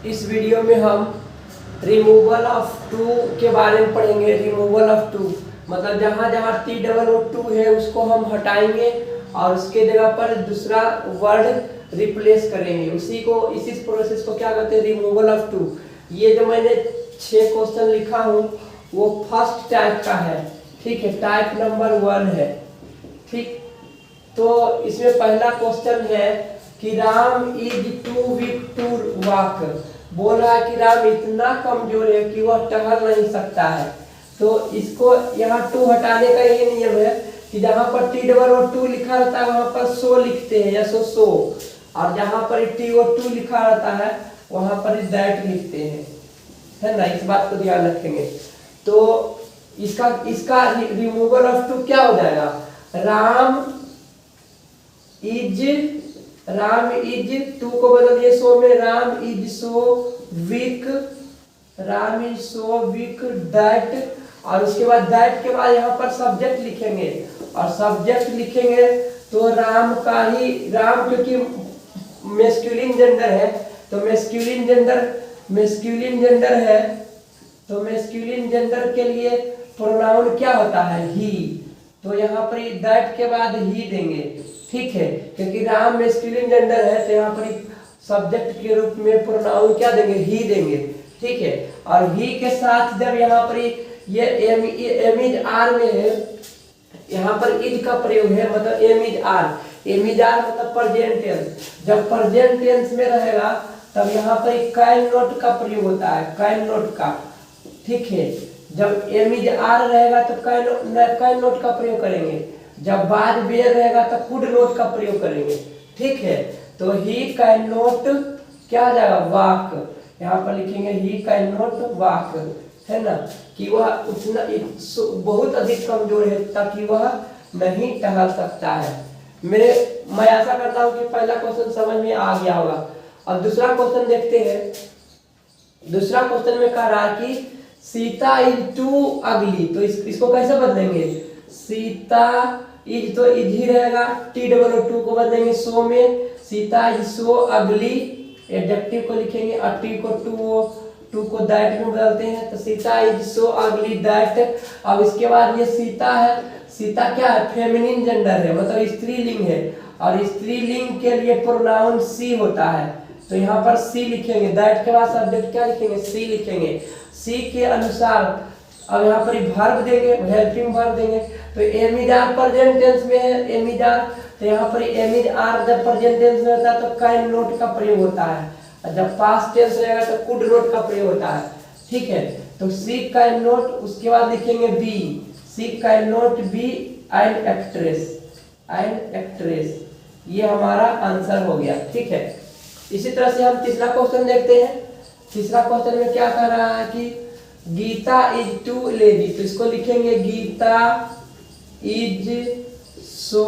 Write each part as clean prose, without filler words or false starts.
इस वीडियो में हम रिमूवल ऑफ टू के बारे में पढ़ेंगे। रिमूवल ऑफ टू मतलब जहाँ जहाँ टी डबल ओ टू है उसको हम हटाएंगे और उसके जगह पर दूसरा वर्ड रिप्लेस करेंगे। इसी प्रोसेस को क्या कहते हैं, रिमूवल ऑफ टू। ये जो मैंने 6 क्वेश्चन लिखा हूँ वो फर्स्ट टाइप का है, ठीक है, टाइप नंबर 1 है, ठीक। तो इसमें पहला क्वेश्चन है कि Ram is too weak to walk. बोल रहा है कि राम इतना कमजोर है कि वह टहल नहीं सकता है। तो इसको यहाँ टू हटाने का ये नियम है कि जहाँ पर टी डबल ओ टू लिखा रहता है वहाँ पर सो लिखते हैं या सो, और जहाँ पर टी ओ टू लिखा रहता है वहाँ पर दैट लिखते हैं, है ना। इस बात को ध्यान रखेंगे। तो इसका रिमूवल ऑफ टू क्या हो जाएगा, राम इज टू को बदल दिए सो में, Ram is so weak that, और उसके बाद दैट के बाद यहाँ पर सब्जेक्ट लिखेंगे, और सब्जेक्ट लिखेंगे तो राम क्योंकि मैस्कुलिन जेंडर है तो मैस्कुलिन जेंडर के लिए प्रोनाउन क्या होता है, ही। तो यहाँ पर दैट के बाद ही देंगे, ठीक है, क्योंकि राम मैस्कुलिन जेंडर है तो यहाँ पर सब्जेक्ट के रूप में प्रोनाउन क्या देंगे, ही देंगे, ठीक है। और ही के साथ जब यहाँ पर ये एम इज आर में है, यहाँ पर इज का प्रयोग है, मतलब एम इज आर मतलब प्रेजेंट टेंस। जब प्रेजेंट टेंस में रहेगा तब यहाँ पर कैन नॉट का प्रयोग होता है, कैन नॉट का, ठीक है। जब एम इज आर रहेगा तो कैन नॉट का प्रयोग करेंगे, जब बाद वेयर रहेगा तो कुड नॉट का प्रयोग करेंगे, ठीक है। तो ही कैन नॉट क्या आ जाएगा, वॉक। यहाँ पर लिखेंगे ही कैन नॉट वॉक, है ना, कि वह उतना बहुत अधिक कमजोर है ताकि वह नहीं टहल सकता है। मैं आशा करता हूँ कि पहला क्वेश्चन समझ में आ गया होगा। अब दूसरा क्वेश्चन देखते हैं। दूसरा क्वेश्चन में कह रहा है कि सीता इज टू अगली। तो इसको कैसे बदलेंगे, सीता इज तो इज ही रहेगा, टी डबल ओ टू को बदलेंगे सो में, सीता इज सो अगली, एडजेक्टिव को लिखेंगे, और टी को टू को दैट में बदलते हैं। तो सीता इज सो अगली दैट। अब इसके बाद ये सीता है, सीता क्या है, फेमिनिन जेंडर है, मतलब स्त्रीलिंग है, और स्त्रीलिंग के लिए प्रोनाउन सी होता है। तो यहाँ पर सी लिखेंगे, दैट के बाद सब्जेक्ट क्या लिखेंगे, सी लिखेंगे। सी के अनुसार अब यहाँ पर वर्ब देंगे, हेल्पिंग वर्ब देंगे। तो am is are present tense में है, एम इज आर, तो यहाँ पर एम इज आर जब प्रेजेंट टेंस में होता है तो कैन नॉट का प्रयोग होता है, और जब पास्ट टेंस रहेगा तो कुड नॉट का प्रयोग होता है, ठीक है। तो सी कैन नॉट, उसके बाद लिखेंगे be, she can not be an actress. ये हमारा आंसर हो गया, ठीक है। इसी तरह से हम तीसरा क्वेश्चन देखते हैं। तीसरा क्वेश्चन में क्या कह रहा है कि गीता इज टू लेजी। तो इसको लिखेंगे गीता इज सो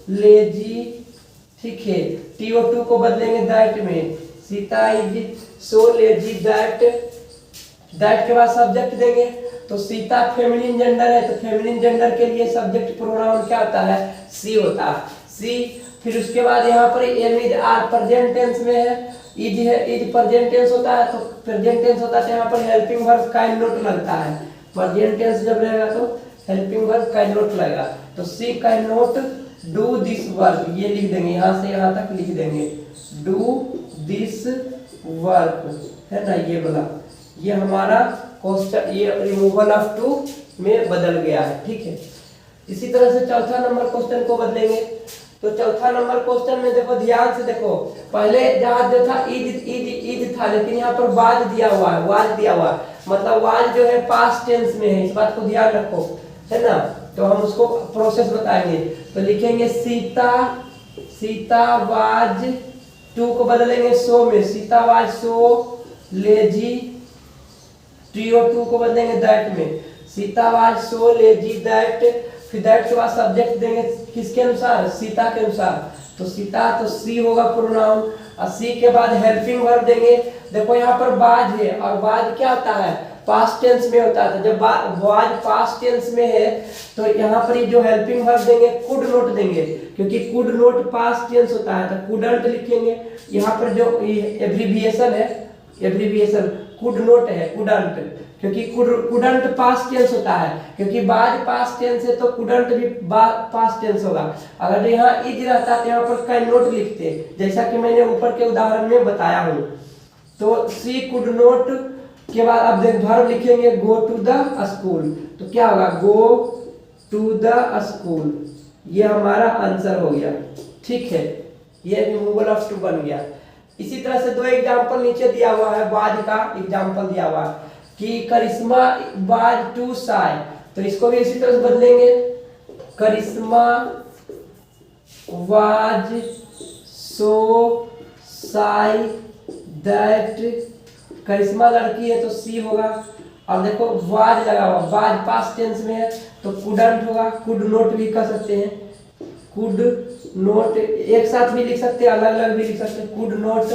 लेजी, ठीक है, टी ओ टू को बदलेंगे दैट में, Sita is so lazy that के बाद सब्जेक्ट देंगे। तो सीता फेमिनिन जेंडर है तो फेमिनिन जेंडर के लिए सब्जेक्ट प्रोनाउन क्या होता है, सी होता है, सी। फिर उसके बाद यहाँ पर am is are present tense में है, इज है, इज प्रेजेंट टेंस होता है, तो प्रेजेंट टेंस होता है तो यहाँ पर हेल्पिंग वर्ब कैन नॉट लगता है। प्रेजेंट टेंस जब रहेगा तो हेल्पिंग वर्ब कैन नॉट लगेगा। तो she can not do this work, ये लिख देंगे, यहाँ से यहाँ तक लिख देंगे, डू दिस वर्क, है ना, ये बोला। ये हमारा क्वेश्चन ये रिमूवल ऑफ टू में बदल गया है, ठीक है। इसी तरह से चौथा नंबर क्वेश्चन को बदलेंगे। तो चौथा नंबर क्वेश्चन में देखो, ध्यान से देखो, पहले जहाँ जो था इज था, लेकिन यहाँ पर वाज दिया हुआ है, मतलब वाज जो है पास्ट टेंस में है, इस बात को ध्यान रखो, है ना। तो हम उसको प्रोसेस बताएंगे। तो लिखेंगे सीता वाज, टू को बदलेंगे सो में, Sita was so lazy, T O too को बदलेंगे दैट में, Sita was so lazy that. फिर दैट के बाद सब्जेक्ट देंगे किसके अनुसार, सीता के अनुसार। तो सीता तो सी होगा प्रोनाउन, और सी के बाद हेल्पिंग वर्ब देंगे। देखो यहाँ पर बाज है, और बाज क्या होता है, पास्ट टेंस में होता है। तो जब वाज पास्ट टेंस में है तो यहाँ पर जो हेल्पिंग वर्ब देंगे कुड नॉट देंगे, क्योंकि कुड नॉट पास्ट टेंस होता है, तो कुडंट लिखेंगे। यहाँ पर जो एब्रिविएशन है एब्रीविएशन कुड नोट है, कुडंट, क्योंकि कुडंट पास्ट टेंस होता है, क्योंकि बाद पास्ट टेंस है तो कुडंट भी पास्ट टेंस होगा। अगर यहाँ इज रहता तो यहाँ पर कैन नॉट लिखते, जैसा कि मैंने ऊपर के उदाहरण में बताया हूँ। तो सी कुड नॉट के बाद अब देख वर्ब लिखेंगे गो टू द स्कूल, तो क्या होगा गो टू द स्कूल, ये हमारा आंसर हो गया। ठीक है, ये रिमूवल ऑफ टू बन गया। इसी तरह से दो एग्जांपल नीचे दिया हुआ है, वाज का एग्जांपल दिया हुआ है कि करिश्मा वाज टू शाय, तो इसको भी इसी तरह से बदलेंगे, करिश्मा वाज सो शाय दैट, करिश्मा लड़की है तो सी होगा। अब देखो वाज लगा हुआ, वाज पास्ट टेंस में है तो कुडंट होगा, कुड नोट भी कर सकते हैं, कुड नोट एक साथ भी लिख सकते हैं, अलग अलग भी लिख सकते हैं, कुड नोट।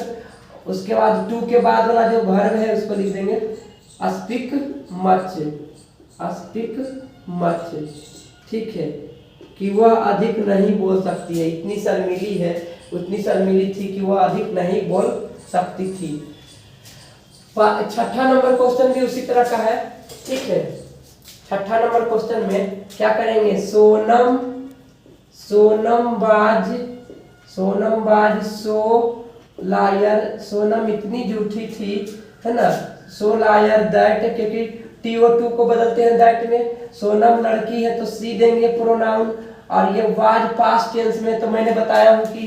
उसके बाद टू के बाद वाला जो वर्ब है उसको लिख देंगे स्पीक मच, स्पीक मच। ठीक है, कि वह अधिक नहीं बोल सकती है, इतनी शर्मीली है, उतनी शर्मीली थी कि वह अधिक नहीं बोल सकती थी। छठा नंबर क्वेश्चन भी उसी तरह का है। ठीक है, छठा नंबर क्वेश्चन में क्या करेंगे, सोनम बाज सो लायर, सोनम इतनी झूठी थी, है ना, सो लायर दैट, क्योंकि TO2 को बदलते हैं दैट में, सोनम लड़की है तो सी देंगे प्रोनाउन, और ये वाज पास्ट टेंस में, तो मैंने बताया हूँ कि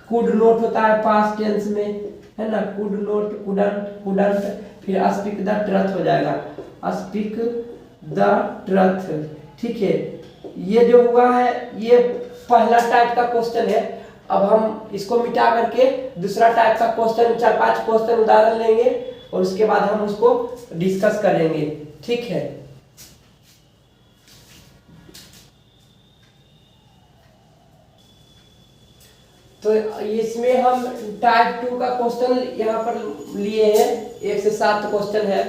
कुड नोट होता है पास्ट टेंस में, है ना, कुड नोट, कुडंट, फिर स्पीक द ट्रथ हो जाएगा, स्पीक द ट्रथ। ठीक है, ये जो हुआ है ये पहला टाइप का क्वेश्चन है। अब हम इसको मिटा करके दूसरा टाइप का क्वेश्चन, 4-5 क्वेश्चन उदाहरण लेंगे और उसके बाद हम उसको डिस्कस करेंगे। ठीक है, तो इसमें हम टाइप 2 का क्वेश्चन यहाँ पर लिए हैं, 1 से 7 क्वेश्चन है।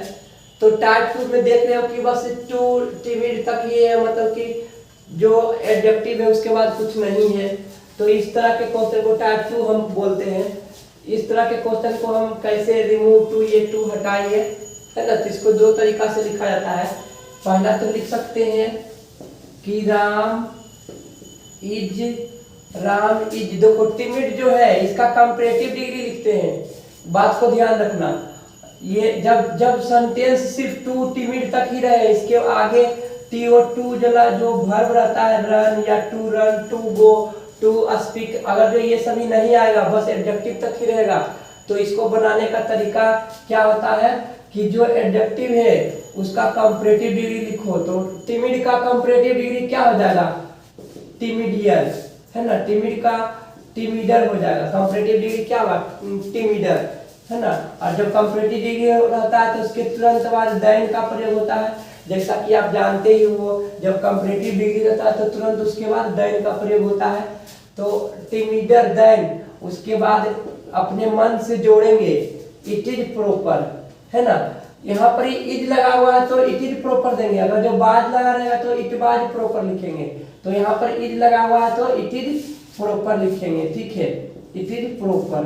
तो टाइप 2 में देख रहे हो कि बस टू टिमिड तक ये है, मतलब कि जो एडजेक्टिव है उसके बाद कुछ नहीं है। तो इस तरह के क्वेश्चन को टाइप 2 हम बोलते हैं। इस तरह के क्वेश्चन को हम कैसे रिमूव टू, ये टू हटाइए, है ना, तो इसको 2 तरीका से लिखा जाता है। पहला तो लिख सकते हैं कि राम इज, देखो टिमिड जो है इसका कंपैरेटिव डिग्री लिखते हैं, बात को ध्यान रखना। ये जब सेंटेंस सिर्फ टू टिमिड तक ही रहे, इसके आगे TO2 जो वर्ब रहता है, रन या to run, to go, to speak, अगर जो ये सभी नहीं आएगा, बस एडजेक्टिव तक ही रहेगा, तो इसको बनाने का तरीका क्या होता है कि जो एडजेक्टिव है उसका कंपैरेटिव डिग्री लिखो। तो टिमिड का कंपैरेटिव डिग्री क्या हो जाएगा, टिमिडियर, है ना, टिमिड का टिमिडर हो जाएगा, कंपैरेटिव डिग्री क्या होगा, टिमिडर, है ना। और जब कंपैरेटिव डिग्री रहता है तो उसके तुरंत बाद देन का प्रयोग होता है, जैसा कि आप जानते ही हो, जब कंपैरेटिव डिग्री रहता है तो तुरंत उसके बाद देन का प्रयोग होता है। तो टिमिडर देन, उसके बाद अपने मन से जोड़ेंगे इट इज प्रॉपर, है ना। यहाँ पर इज लगा हुआ है तो इट इज प्रॉपर देंगे, अगर जो बाज लगा रहेगा तो इट बाज प्रॉपर लिखेंगे। तो यहाँ पर इज लगा हुआ है तो इट इज प्रॉपर लिखेंगे। ठीक है, इट इज प्रॉपर।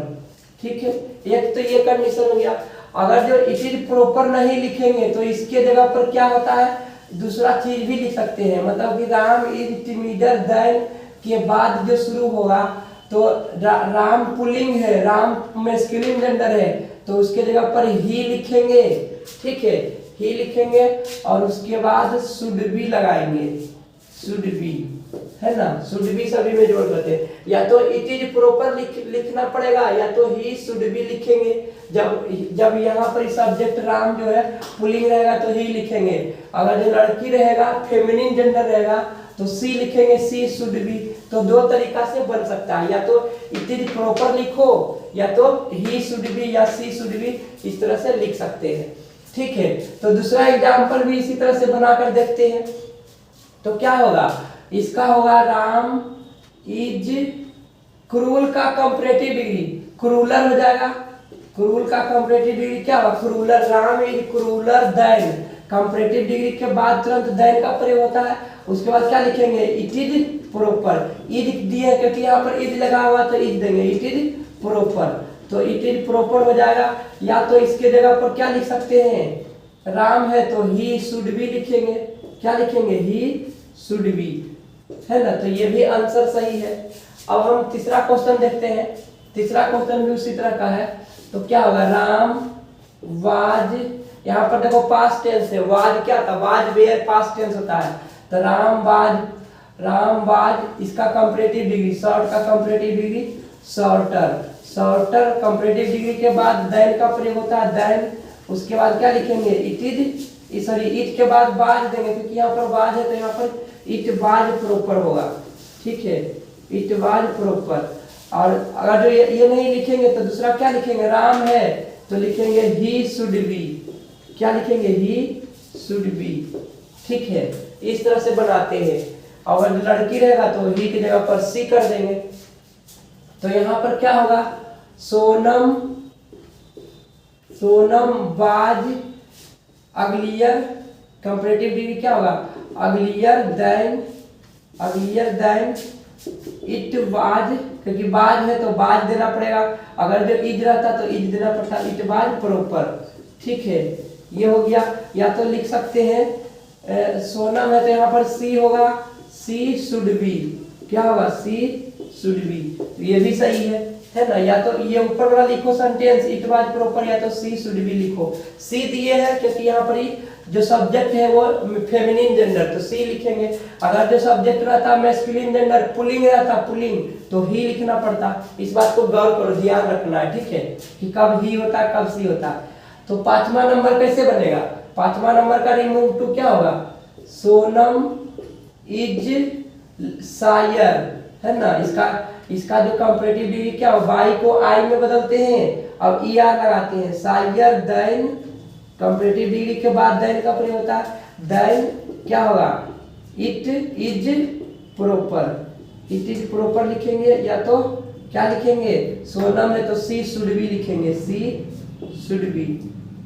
ठीक है, एक तो ये कंडीशन हो गया। अगर जो इट इज प्रॉपर नहीं लिखेंगे तो इसके जगह पर क्या होता है, दूसरा चीज भी लिख सकते हैं, मतलब कि राम इज टिमिडर देन के बाद जो शुरू होगा तो राम पुल्लिंग है, राम मैस्कुलिन जेंडर है, तो उसके जगह पर ही लिखेंगे। ठीक है, ही लिखेंगे और उसके बाद शुड बी लगाएंगे, शुड बी, है ना, शुड बी सभी में जोड़ देते हैं। या तो इट इज प्रॉपर लिखना पड़ेगा या तो ही शुड बी लिखेंगे। जब यहाँ पर सब्जेक्ट राम जो है पुल्लिंग रहेगा तो ही लिखेंगे, अगर जो लड़की रहेगा फेमिनिन जेंडर रहेगा तो सी लिखेंगे, सी शुड बी। तो 2 तरीका से बन सकता है, या तो इट इज प्रॉपर लिखो या तो ही शुड बी या सी शुड बी, इस तरह से लिख सकते हैं। ठीक है, तो दूसरा एग्जाम्पल भी इसी तरह से बनाकर देखते हैं। तो क्या होगा, इसका होगा राम इज क्रूल का कंपैरेटिव डिग्री क्रूलर हो जाएगा। क्रूल का कंपैरेटिव डिग्री क्या होगा, crueller, Ram is crueller than, comparative degree के बाद तुरंत देन का प्रयोग होता है। उसके बाद क्या लिखेंगे, इट इज प्रॉपर, इज दिए क्योंकि यहाँ पर इज लगा हुआ तो इज देंगे, इट इज प्रॉपर, तो इट इज प्रॉपर हो जाएगा। या तो इसके जगह पर क्या लिख सकते हैं, राम है तो ही शुड बी लिखेंगे। क्या लिखेंगे, ही शुड बी, है ना। तो ये भी आंसर सही है। अब हम तीसरा क्वेश्चन देखते हैं। तीसरा क्वेश्चन भी उसी तरह का है। तो क्या होगा, राम वाज, यहाँ पर देखो पास्ट टेंस है, वाज क्या था, वाज वेयर पास्ट टेंस होता है। तो राम वाज इसका कंपैरेटिव डिग्री, शॉर्ट का comparative degree shorter, shorter comparative degree के बाद देन का प्रयोग होता है, देन उसके बाद क्या लिखेंगे, इट इज, सॉरी इट के बाद वाज देंगे, क्योंकि यहाँ पर वाज है तो यहाँ पर इट वाज प्रॉपर होगा। ठीक है, इट वाज प्रॉपर। और अगर जो ये नहीं लिखेंगे तो दूसरा क्या लिखेंगे, राम है तो लिखेंगे ही शुड बी। क्या लिखेंगे, ही शुड बी। ठीक है, इस तरह से बनाते हैं। अगर लड़की रहेगा तो ही की जगह पर सी कर देंगे। तो यहाँ पर क्या होगा, सोनम बाज अगलियर, कंपैरेटिव डिग्री क्या होगा, अगलियर देन इट वाज, क्योंकि बाज है तो बाज देना पड़ेगा। अगर जो इज रहता तो इज देना पड़ता, इट वाज प्रॉपर। ठीक है, ये हो गया। या तो लिख सकते हैं सोनम है तो यहाँ पर सी होगा, सी शुड बी। क्या होगा, सी शुड बी। तो ये भी सही है ना। या तो ये ऊपर वाला लिखो सेंटेंस इट वाज प्रॉपर, या तो सी शुड बी लिखो। सी दिए है क्योंकि यहाँ पर ही जो सब्जेक्ट है वो फेमिनिन जेंडर, तो सी लिखेंगे। अगर जो सब्जेक्ट रहता मैस्कुलिन जेंडर, पुलिंग रहता पुलिंग, तो ही लिखना पड़ता। इस बात को गौर करो, ध्यान रखना है। ठीक है, कि कब ही होता है कब सी होता है। तो पांचवा नंबर कैसे बनेगा, पांचवा नंबर का रिमूव टू क्या होगा, सोनम इज सायर, है ना। इसका जो कंपैरेटिव डिग्री क्या हो, बाई को आई में बदलते हैं, अब ई आर लगाते हैं, सायर देन, कंपैरेटिव डिग्री के बाद देन का प्रयोग होता है, देन क्या होगा, it is proper, it is proper लिखेंगे। या तो क्या लिखेंगे, सोनम है तो सी शुड बी लिखेंगे, सी शुड बी,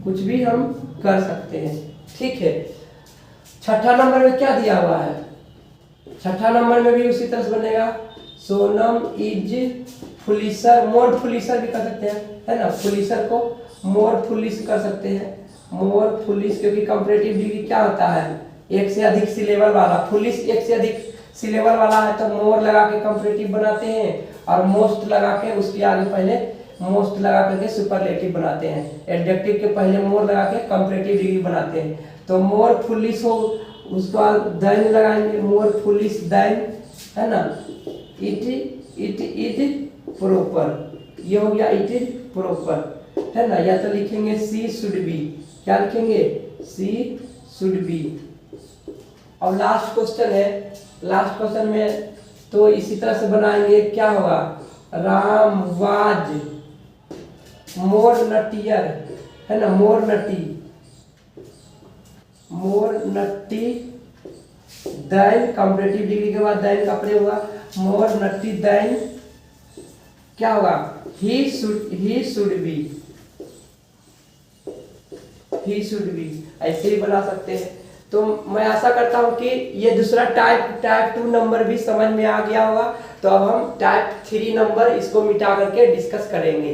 कुछ भी हम कर सकते हैं। ठीक है, छठा नंबर में क्या दिया हुआ है, छठा नंबर में भी उसी तरह से बनेगा, सोनम इज फुलिसर, मोर फुलिसर भी कर सकते हैं, है ना। फुलिसर को मोर फुलिस कर सकते हैं, मोर फुलिस, क्योंकि कंपैरेटिव डिग्री क्या होता है, एक से अधिक सिलेबल वाला। फुलिस एक से अधिक सिलेबल वाला है तो मोर लगा के कंपैरेटिव बनाते हैं, और मोस्ट लगा के उसके आगे पहले मोस्ट लगा करके सुपरलेटिव बनाते हैं। एडजेक्टिव के पहले मोर लगा के कंपैरेटिव डिग्री बनाते हैं। तो मोर फुलिस हो, उसके बाद देन लगाएंगे, मोर फुलिस देन, है ना। इट इज प्रॉपर, ये हो गया इट इज प्रॉपर, है ना। या तो लिखेंगे सी शुड बी, क्या लिखेंगे, सी शुड बी। और लास्ट क्वेश्चन है, लास्ट क्वेश्चन में तो इसी तरह से बनाएंगे। क्या होगा, राम वाज मोर नटियर, है ना, मोर नटी देन, कंपैरेटिव डिग्री के बाद देन का प्रयोग होगा, मोर नटी देन क्या होगा, ही शुड बी, ऐसे ही बना सकते हैं। तो मैं आशा करता हूं कि ये दूसरा टाइप 2 नंबर भी समझ में आ गया होगा। तो अब हम टाइप 3 नंबर इसको मिटा करके डिस्कस करेंगे।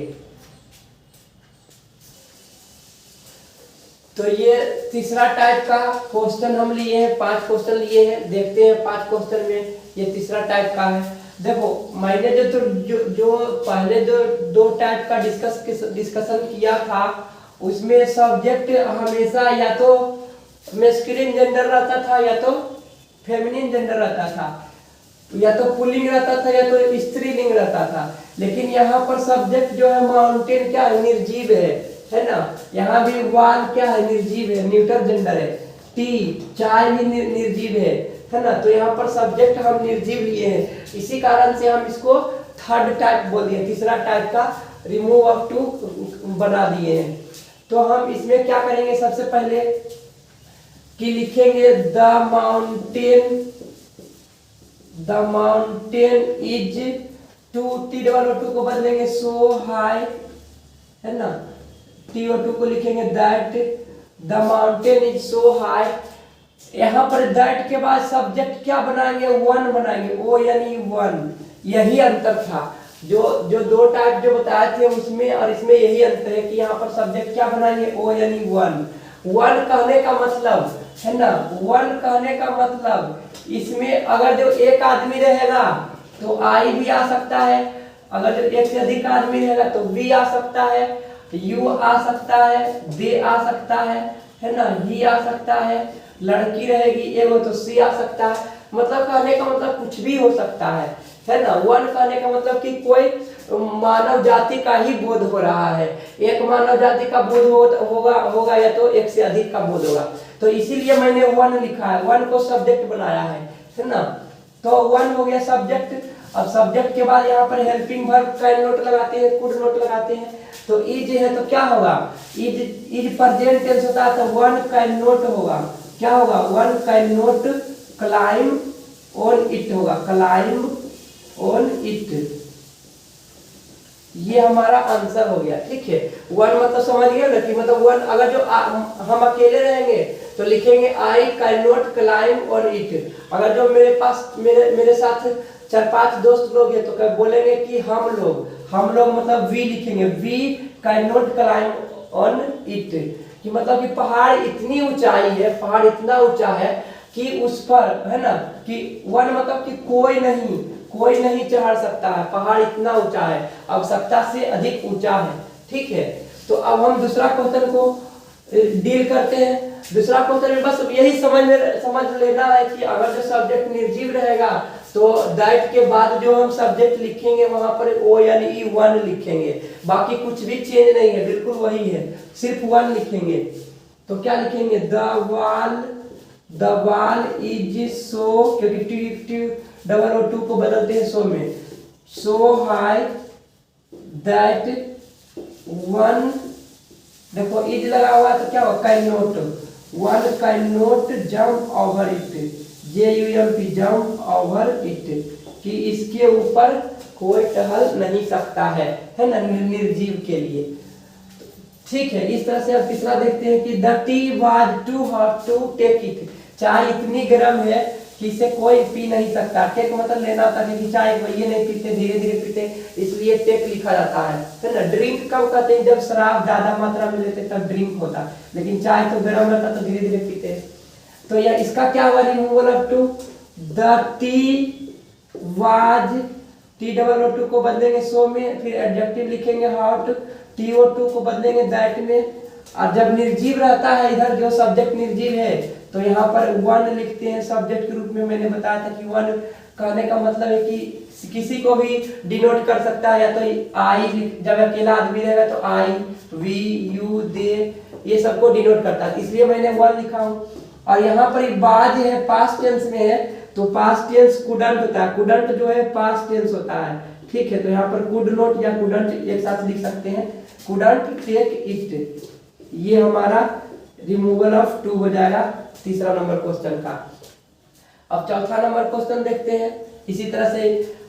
तो ये तीसरा टाइप का क्वेश्चन हम लिए हैं, 5 क्वेश्चन लिए हैं। देखते हैं 5 क्वेश्चन में ये तीसरा टाइप का है। देखो मैंने जो पहले जो 2 टाइप का डिस्कशन किया था, उसमें सब्जेक्ट हमेशा या तो मैस्कुलिन जेंडर रहता था या तो फेमिनिन जेंडर रहता था, या तो पुल्लिंग रहता था या तो स्त्रीलिंग रहता था। लेकिन यहाँ पर सब्जेक्ट जो है माउंटेन क्या है, निर्जीव है ना। यहाँ भी वाल क्या है, निर्जीव है, न्यूट्रल जेंडर है। टी चाय भी निर्जीव है ना। तो यहाँ पर सब्जेक्ट हम निर्जीव लिए हैं, इसी कारण से हम इसको थर्ड टाइप बोल दिए, तीसरा टाइप का रिमूव ऑफ टू बना दिए हैं। तो हम इसमें क्या करेंगे, सबसे पहले कि लिखेंगे the mountain is to, T-O-2 को बदलेंगे सो हाई, है ना। T-O-2 को लिखेंगे that the mountain is so high. यहाँ पर दैट के बाद सब्जेक्ट क्या बनाएंगे, वन बनाएंगे, O यानी वन। यही अंतर था, जो जो दो टाइप जो बताए थे उसमें और इसमें यही अंतर है कि यहाँ पर सब्जेक्ट क्या बनाएंगे, ओ यानी वन। वन कहने का मतलब है ना, वन कहने का मतलब इसमें अगर जो एक आदमी रहेगा तो आई भी आ सकता है, अगर जो एक से अधिक आदमी रहेगा तो वी आ सकता है, यू आ सकता है, दे आ सकता है ना, ही आ सकता है, लड़की रहेगी एगो तो सी आ सकता है। मतलब कहने का मतलब कुछ भी हो सकता है ना। वन कहने का मतलब कि कोई मानव जाति का ही बोध हो रहा है, एक मानव जाति का बोध होगा या तो एक से अधिक का बोध होगा। तो इसीलिए मैंने वन लिखा है, वन को सब्जेक्ट बनाया है ना। तो वन हो गया सब्जेक्ट। अब सब्जेक्ट के बाद यहाँ पर हेल्पिंग वर्ब कैन नोट लगाते हैं, कुड नोट लगाते हैं। तो इज है तो क्या होगा, इज प्रेजेंट टेंस होता है तो वन कैन नोट होगा, क्या होगा, one can note climb on it होगा, क्लाइंब ऑन इट। ये हमारा आंसर हो गया। ठीक है, वन मतलब समझ गए ना कि मतलब वन अगर जो हम अकेले रहेंगे तो लिखेंगे I can not climb on it. अगर जो मेरे पास मेरे साथ 4-5 दोस्त लोग हैं तो क्या बोलेंगे कि हम लोग मतलब वी लिखेंगे, we can not climb on it. कि मतलब कि पहाड़ इतनी ऊंचाई है, पहाड़ इतना ऊंचा है कि उस पर है ना, कि वन मतलब कि कोई नहीं चढ़ सकता है, पहाड़ इतना ऊंचा है, आवश्यकता से अधिक ऊंचा है। ठीक है, तो अब हम दूसरा क्वेश्चन को डील करते हैं। दूसरा क्वेश्चन में बस यही समझ लेना है कि अगर जो सब्जेक्ट निर्जीव रहेगा तो दैट के बाद जो हम सब्जेक्ट लिखेंगे वहां पर ओ यानी ई वन लिखेंगे, बाकी कुछ भी चेंज नहीं है, बिल्कुल वही है, सिर्फ वन लिखेंगे। तो क्या लिखेंगे, द वाल इज सो, क्योंकि डबल और टू को बदलते हैं सो में, सो हाई दैट वन, देखो इज लगा हुआ है तो क्या होगा, can not, one can not jump over it, JUMP jump over it, कि इसके ऊपर कोई टहल नहीं सकता है ना, निर्जीव के लिए। ठीक है, इस तरह से अब तीसरा देखते हैं कि the tea was too hot to take it, चाय इतनी गर्म है कि इसे कोई पी नहीं सकता। टेक मतलब लेना होता है कि चाय ये नहीं पीते, धीरे धीरे पीते, इसलिए टेक लिखा जाता है ना। ड्रिंक कब कहते हैं, जब शराब ज्यादा मात्रा में लेते तब ड्रिंक होता है, लेकिन चाय तो गर्म रहता तो धीरे धीरे पीते हैं। तो यह इसका क्या हुआ, removal of too, the tea was, TOO को बदलेंगे सो में, फिर एडजेक्टिव लिखेंगे हॉट, TO2 को बदलेंगे दैट में। और जब निर्जीव रहता है इधर जो सब्जेक्ट निर्जीव है तो यहाँ पर वन लिखते हैं सब्जेक्ट के रूप में। मैंने बताया था कि वन कहने का मतलब है कि किसी को भी डिनोट कर सकता है, या तो आई, जब अकेला आदमी रहेगा तो आई, वी, यू, दे, ये सबको डिनोट करता है, इसलिए मैंने वन लिखा हूँ। और यहाँ पर बाज है, पास्ट टेंस में है, तो पास्ट टेंस कुडंट होता है, कुडंट जो है पास्ट टेंस होता है। ठीक है, तो यहाँ पर कुड नॉट या कुडंट एक साथ लिख सकते हैं, कुडंट टेक इट। ये हमारा रिमूवल ऑफ टू हो जाएगा तीसरा नंबर क्वेश्चन का। अब चौथा नंबर क्वेश्चन देखते हैं। इसी तरह से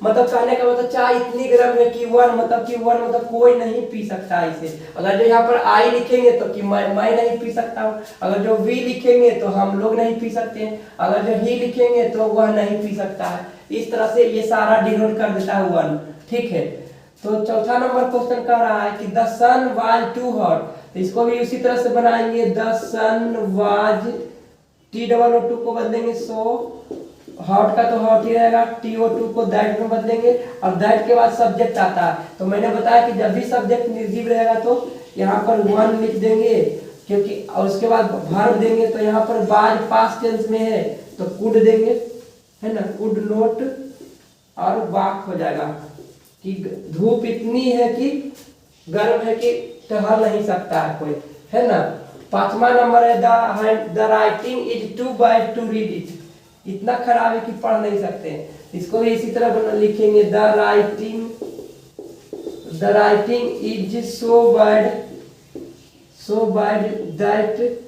मतलब कहने का मतलब चाय इतनी गर्म है कि वन मतलब कोई नहीं पी सकता इसे। अगर जो यहाँ पर आई लिखेंगे तो कि मैं नहीं पी सकता हूँ, अगर जो वी लिखेंगे तो हम लोग नहीं पी सकते हैं, अगर जो ही लिखेंगे तो वह नहीं पी सकता है। इस तरह से ये सारा डिनोट कर देता है वन। ठीक है, तो चौथा नंबर क्वेश्चन कह रहा है कि the sun was too hot, तो इसको भी उसी तरह से बनाएंगे, द सन वाज, TOO को बदलेंगे सो, हॉट का तो हॉट ही रहेगा, TO2 को दैट में बदलेंगे, और दैट के बाद सब्जेक्ट आता है। तो मैंने बताया कि जब भी सब्जेक्ट निर्जीव रहेगा तो यहाँ पर वन लिख देंगे, क्योंकि और उसके बाद वर्ब देंगे, तो यहाँ पर बाज पास्ट टेंस में है तो कुड देंगे, है ना, कुड नॉट, और वाक हो जाएगा कि धूप इतनी है कि गर्म है कि टहल नहीं सकता है कोई, है ना। पांचवा नंबर है the writing is too bad to read it, इतना खराब है कि पढ़ नहीं सकते। इसको भी इसी तरह लिखेंगे, the writing is so bad that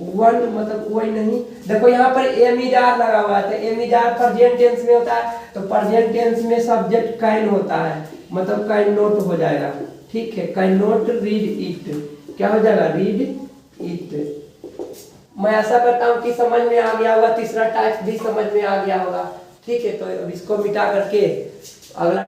one मतलब कोई नहीं। देखो यहाँ पर एम इज आर लगा हुआ है, तो am is are present tense में होता है, तो प्रेजेंट टेंस में सब्जेक्ट कैन होता है, मतलब कैन नॉट हो जाएगा। ठीक है, कैन नॉट रीड इट, क्या हो जाएगा, रीड इट। मैं आशा करता हूँ कि समझ में आ गया होगा, तीसरा टाइप भी समझ में आ गया होगा। ठीक है, तो अब इसको मिटा करके अगला